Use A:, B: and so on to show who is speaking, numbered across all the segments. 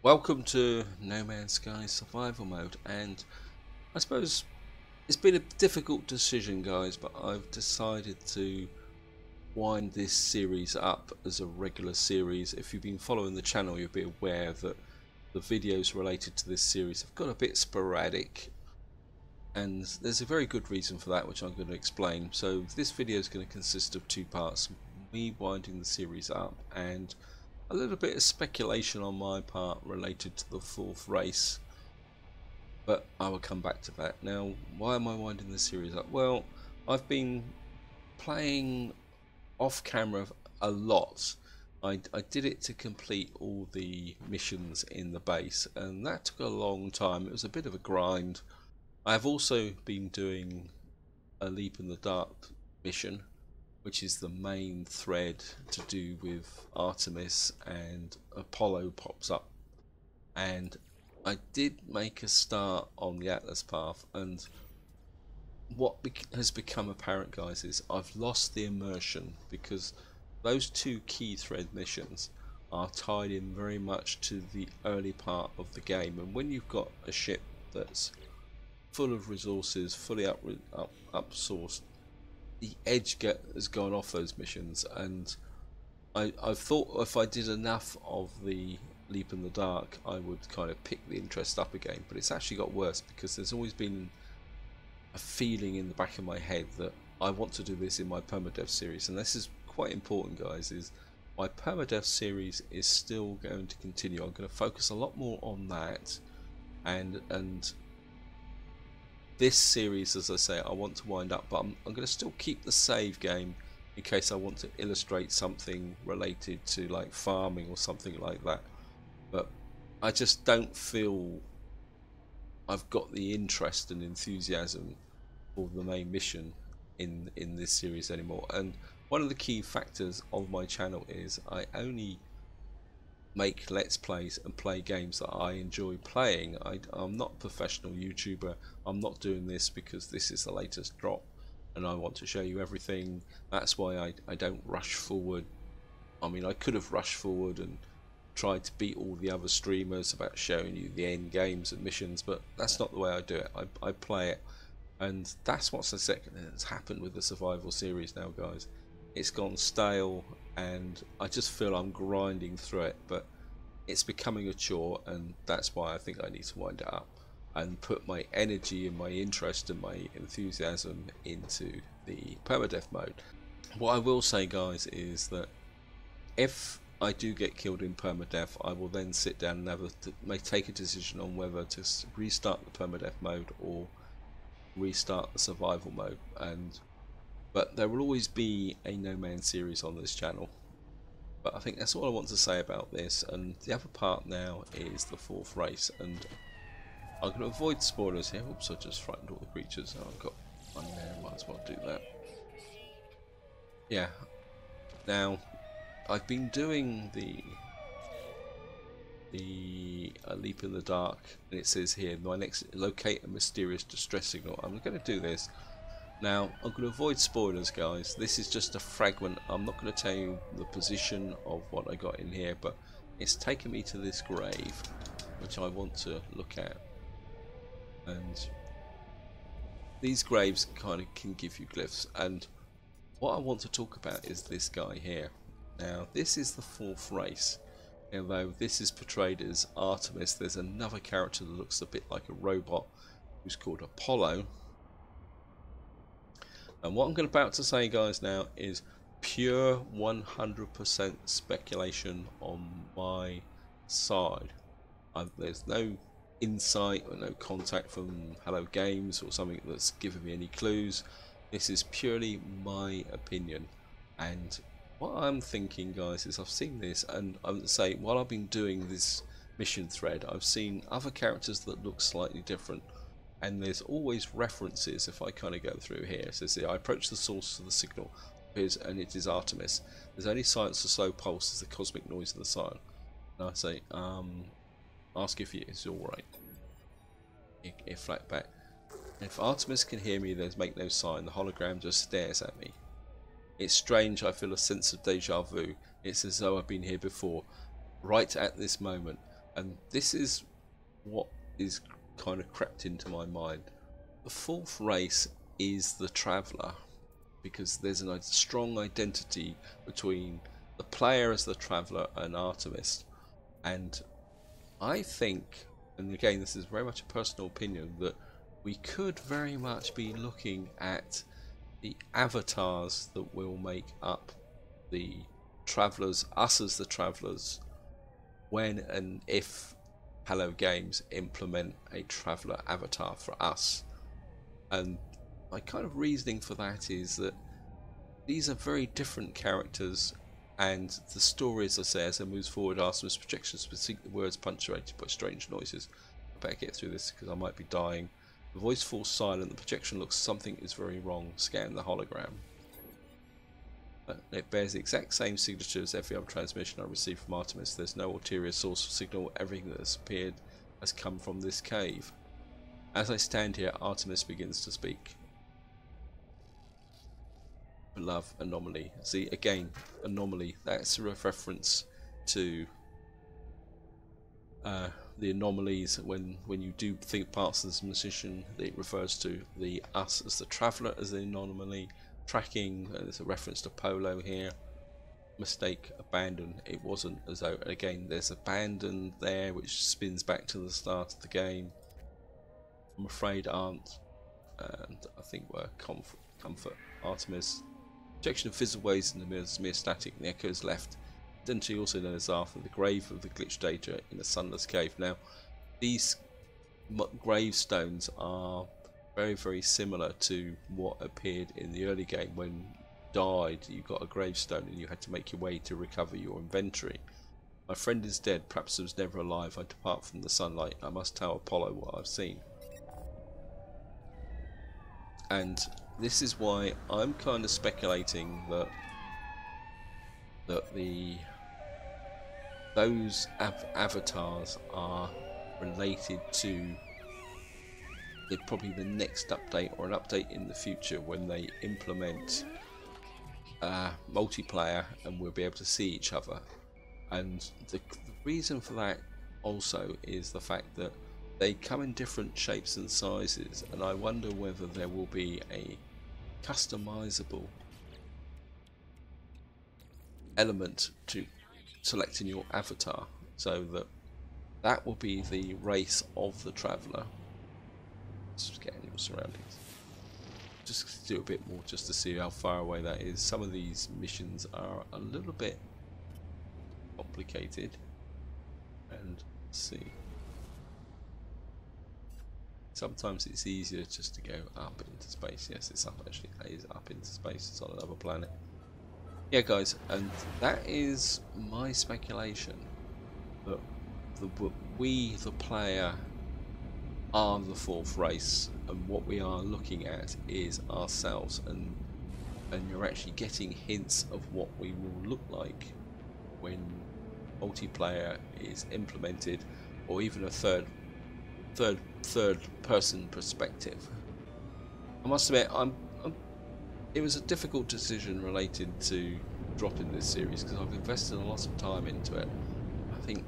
A: Welcome to No Man's Sky survival mode, and I suppose it's been a difficult decision, guys, but I've decided to wind this series up as a regular series. If you've been following the channel, you'll be aware that the videos related to this series have got a bit sporadic, and there's a very good reason for that, which I'm going to explain. So this video is going to consist of two parts: me winding the series up and a little bit of speculation on my part related to the fourth race, but I will come back to that. Now, why am I winding the series up? Well, I've been playing off camera a lot. I did it to complete all the missions in the base, and that took a long time. It was a bit of a grind. I've also been doing a leap in the dark mission, which is the main thread to do with Artemis, and Apollo pops up, and I did make a start on the Atlas path, and what has become apparent, guys, is I've lost the immersion because those two key thread missions are tied in very much to the early part of the game, and when you've got a ship that's full of resources, fully up-sourced, the edge has gone off those missions, and I've thought if I did enough of the leap in the dark I would kind of pick the interest up again, but it's actually got worse because there's always been a feeling in the back of my head that I want to do this in my permadeath series, and this is quite important, guys, is my permadeath series is still going to continue. I'm going to focus a lot more on that, and this series, as I say, I want to wind up, but I'm going to still keep the save game in case I want to illustrate something related to like farming or something like that. But I just don't feel I've got the interest and enthusiasm for the main mission in this series anymore. And one of the key factors of my channel is I only make let's plays and play games that I enjoy playing. I'm not a professional YouTuber. I'm not doing this because this is the latest drop and I want to show you everything. That's why I don't rush forward. I mean, I could have rushed forward and tried to beat all the other streamers about showing you the end games and missions, but that's not the way I do it. I play it, and that's what's that's happened with the survival series now, guys. It's gone stale, and I just feel I'm grinding through it, but it's becoming a chore, and that's why I think I need to wind it up and put my energy and my interest and my enthusiasm into the permadeath mode. What I will say, guys, is that if I do get killed in permadeath, I will then sit down and take a decision on whether to restart the permadeath mode or restart the survival mode. But there will always be a No Man series on this channel. But I think that's all I want to say about this, and the other part now is the fourth race, and I'm going to avoid spoilers here. Oops, I just frightened all the creatures. Oh, I've got one there, might as well do that. Yeah, now I've been doing the leap in the dark, and it says here my next locate a mysterious distress signal. I'm going to do this. Now, I'm going to avoid spoilers, guys. This is just a fragment. I'm not going to tell you the position of what I got in here, but it's taken me to this grave, which I want to look at. And these graves kind of can give you glyphs. And what I want to talk about is this guy here. Now, this is the fourth race. Although this is portrayed as Artemis, there's another character that looks a bit like a robot who's called Apollo. And what I'm about to say, guys, now is pure 100% speculation on my side. There's no insight or no contact from Hello Games or something that's given me any clues. This is purely my opinion. And what I'm thinking, guys, is I've seen this, and I would say while I've been doing this mission thread, I've seen other characters that look slightly different. And there's always references. If I kind of go through here, it says here, I approach the source of the signal, and it is Artemis. There's only silence or slow pulse as the cosmic noise of the siren. And I say, ask if it's alright. It flat back. If Artemis can hear me, there's make no sign. The hologram just stares at me. It's strange, I feel a sense of deja vu. It's as though I've been here before, right at this moment. And this is what is kind of crept into my mind. The fourth race is the Traveller, because there's a strong identity between the player as the Traveller and Artemis. And I think, and again this is very much a personal opinion, that we could very much be looking at the avatars that will make up the Travellers, us as the Travellers, when and if Hello Games implement a Traveller avatar for us. And my kind of reasoning for that is that these are very different characters, and the story, as I say, as it moves forward, Artemis projections specific words punctuated by strange noises. I better get through this because I might be dying. The voice falls silent, the projection looks something is very wrong, scan the hologram. It bears the exact same signature as every other transmission I received from Artemis. There's no ulterior source of signal, everything that has appeared has come from this cave. As I stand here, Artemis begins to speak. Love anomaly. See, again, anomaly, that's a reference to the anomalies when you do think parts of this musician. It refers to the us as the Traveller as the anomaly. Tracking, there's a reference to Polo here. Mistake, abandon, it wasn't as though, and again there's abandon there which spins back to the start of the game. I'm afraid aren't, and I think were comfort Artemis. Projection of physical waves in the mirror is mere static, and the echoes left. Identity also known as Arthur, the grave of the glitch data in a sunless cave. Now, these gravestones are very, very similar to what appeared in the early game. When you died, you got a gravestone and you had to make your way to recover your inventory. My friend is dead, perhaps he was never alive. I depart from the sunlight. I must tell Apollo what I've seen. And this is why I'm kind of speculating that those avatars are related to probably the next update or an update in the future when they implement multiplayer and we'll be able to see each other. And the reason for that also is the fact that they come in different shapes and sizes, and I wonder whether there will be a customizable element to selecting your avatar, so that will be the race of the Traveller. Let's just get in your surroundings. Just do a bit more just to see how far away that is. Some of these missions are a little bit complicated, and let's see. Sometimes it's easier just to go up into space. Yes, it's up actually. That is up into space. It's on another planet. Yeah, guys, and that is my speculation that we, the player, are the fourth race, and what we are looking at is ourselves, and you're actually getting hints of what we will look like when multiplayer is implemented, or even a third person perspective. I must admit, it was a difficult decision related to dropping this series because I've invested a lot of time into it. I think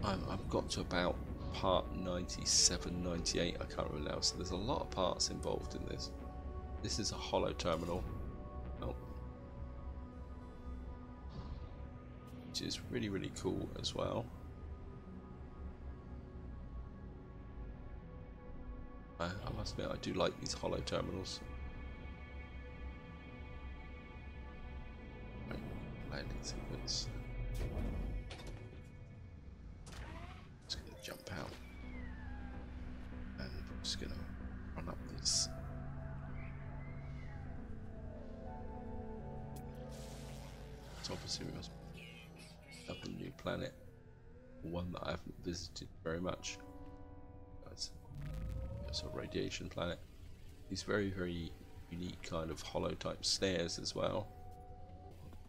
A: I've got to about part 97, 98, I can't remember now, so there's a lot of parts involved in this. This is a hollow terminal, which is really, really cool as well. I must admit, I do like these hollow terminals. Right, landing sequence. Just going to jump out, and I'm just going to run up this. So obviously we must have a new planet, one that I haven't visited very much. It's a radiation planet. These very, very unique kind of hollow type stairs as well.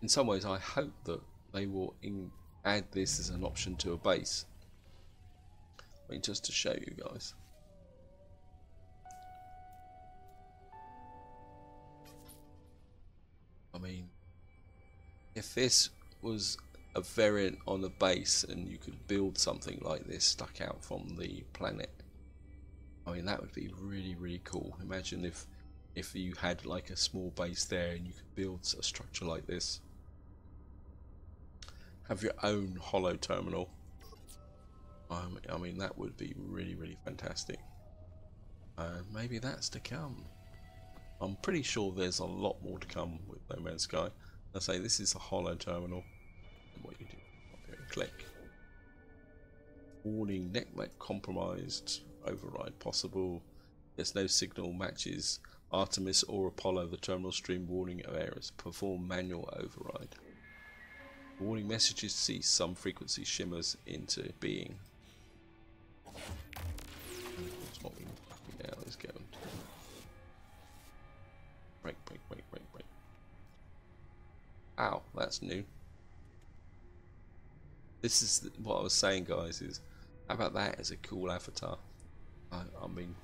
A: In some ways I hope that they will add this as an option to a base. I mean, just to show you guys. I mean, if this was a variant on the base and you could build something like this stuck out from the planet. I mean, that would be really, really cool. Imagine if you had like a small base there and you could build a structure like this. Have your own hollow terminal. I mean, that would be really, really fantastic. Maybe that's to come. I'm pretty sure there's a lot more to come with No Man's Sky. I say this is a hollow terminal. And what you do, up here and click. Warning: network compromised. Override possible. There's no signal matches Artemis or Apollo. The terminal stream warning of errors. Perform manual override. Warning messages cease. Some frequency shimmers into being. That's what we now is going to break. Ow, that's new. This is what I was saying, guys. Is how about that as a cool avatar? I mean,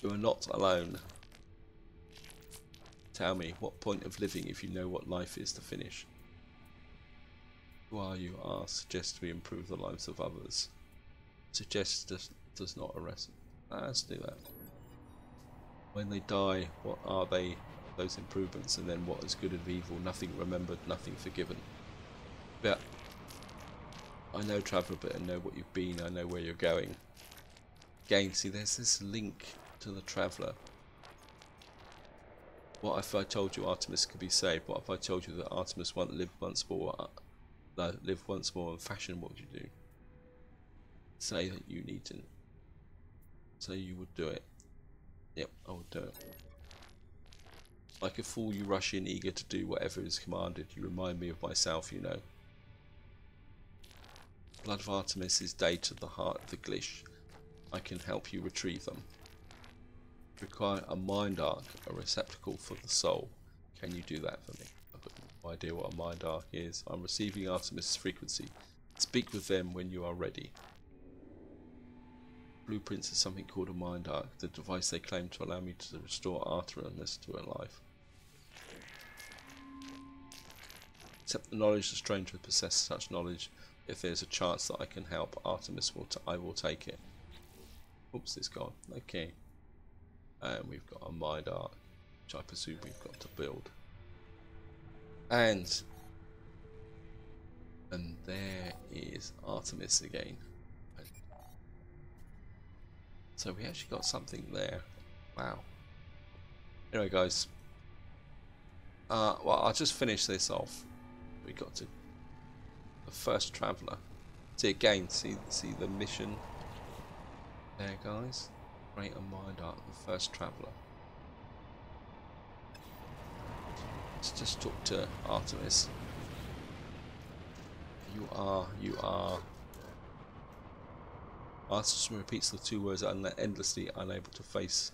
A: you are not alone. Tell me, what point of living if you know what life is to finish? Who are you? Suggest we improve the lives of others. Suggest does not arrest. Let's do that. When they die, what are they? Those improvements, and then what is good and evil? Nothing remembered, nothing forgiven. But I know traveller, but I know what you've been. I know where you're going. Again, see, there's this link to the traveller. What if I told you Artemis could be saved? What if I told you that Artemis won't live once more? Live once more in fashion? What would you do? Say that you need to. Say you would do it. Yep, I would do it. Like a fool, you rush in, eager to do whatever is commanded. You remind me of myself, you know. Blood of Artemis is day to the heart of the Glish. I can help you retrieve them. Require a mind arc, a receptacle for the soul. Can you do that for me? I've got no idea what a mind arc is. I'm receiving Artemis' frequency. Speak with them when you are ready. Blueprints is something called a mind arc, the device they claim to allow me to restore Artemis to her life. Accept the knowledge the stranger possesses such knowledge. If there's a chance that I can help Artemis, I will take it. Oops, it's gone. Okay. And we've got a mind arc, which I presume we've got to build. And there is Artemis again. So we actually got something there. Wow. Anyway, guys. Well, I'll just finish this off. We got to the first traveller. See again. See the mission there, guys. Create a mind arc. The first traveller. Let's just talk to Artemis. You are. Artemis repeats the two words endlessly, unable to face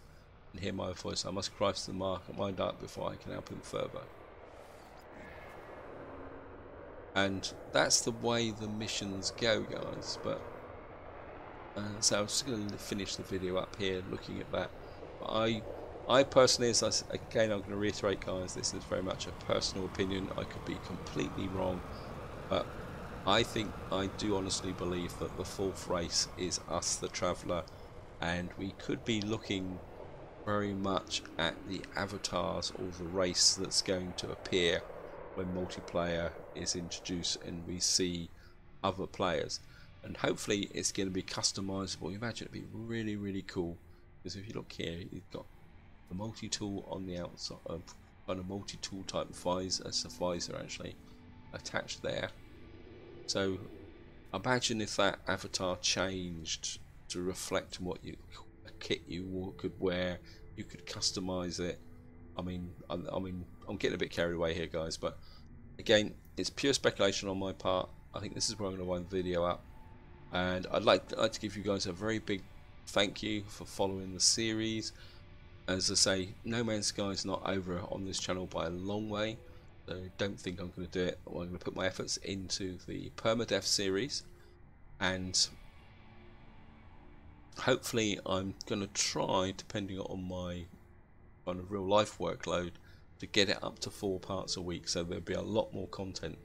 A: and hear my voice. I must cry to the mark at mind arc before I can help him further. And that's the way the missions go, guys. But so I'm just going to finish the video up here, looking at that. But I personally, again, I'm going to reiterate, guys, this is very much a personal opinion. I could be completely wrong, but I do honestly believe that the fourth race is us, the traveller, and we could be looking very much at the avatars or the race that's going to appear when multiplayer is introduced and we see other players. And hopefully it's going to be customizable. Imagine it'd be really, really cool, because if you look here, you've got the multi-tool on the outside, kind of multi-tool type visor, it's a visor actually attached there. So imagine if that avatar changed to reflect what a kit you could wear. You could customize it. I mean, I'm getting a bit carried away here, guys, but again, it's pure speculation on my part. I think this is where I'm going to wind the video up, and I'd like to give you guys a very big thank you for following the series. As I say, No Man's Sky is not over on this channel by a long way, so don't think I'm going to do it. I'm going to put my efforts into the permadeath series, and hopefully I'm going to try, depending on my kind of real life workload, to get it up to 4 parts a week, so there'll be a lot more content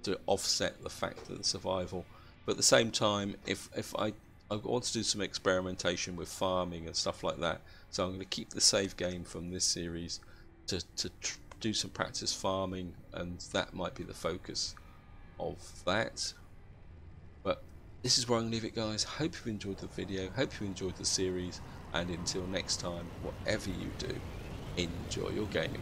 A: to offset the fact of the survival. But at the same time, if I want to do some experimentation with farming and stuff like that, so I'm going to keep the save game from this series to do some practice farming, and that might be the focus of that. But this is where I'm going to leave it, guys. Hope you've enjoyed the video, hope you enjoyed the series, and until next time, whatever you do, enjoy your gaming.